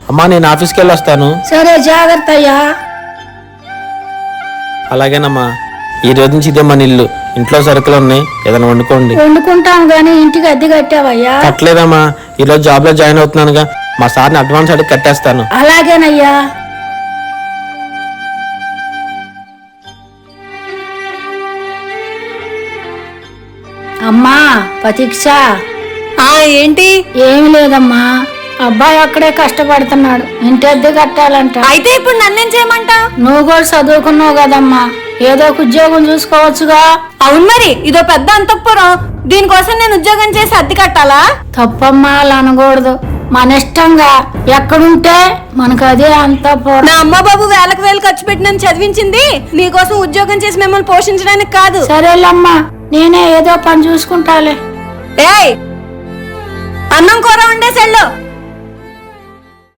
అమ్మా నేను ఆఫీస్కి వెళ్ళి వస్తాను. సరే జాగ్రత్త అయ్యా. అలాగేనమ్మా. ఈ రోజు నుంచి ఇదే మన ఇల్లు. ఇంట్లో సరుకులు ఉన్నాయి, ఏదైనా వండుకోండి. వండుకుంటాం గానీ ఇంటికి అద్దె కట్టావయ్యా? కట్టలేదమ్మా, ఈరోజు జాబ్ లో జాయిన్ అవుతున్నానుగా, మా సార్ని అడ్వాన్స్ అడిగి కట్టేస్తాను. అలాగేనయ్యా. అమ్మా ప్రతీక్ష. ఏంటి? ఏమి లేదమ్మా, అబ్బాయి అక్కడే కష్టపడుతున్నాడు, ఇంటి అద్దె కట్టాలంట. అయితే ఇప్పుడు నన్నేం చేయమంటావు? నువ్వు కూడా చదువుకున్నావు కదమ్మా, ఏదో ఒక ఉద్యోగం చూసుకోవచ్చుగా. అవును మరి, ఇదో పెద్ద అంతఃపురం, దీనికోసం నేను ఉద్యోగం చేసి అద్దె కట్టాలా? తప్పమ్మా, అలా అనకూడదు. మన ఇష్టంగా ఎక్కడుంటే మనకు అదే అంతఃపురం. నా అమ్మ బాబు వేలకు వేలు ఖర్చు పెట్టి నన్ను చదివించింది నీకోసం ఉద్యోగం చేసి మిమ్మల్ని పోషించడానికి కాదు. సరేలమ్మా, నేనే ఏదో పని చూసుకుంటాలే. ఏయ్, అన్నం కూర వండేసెళ్ళు.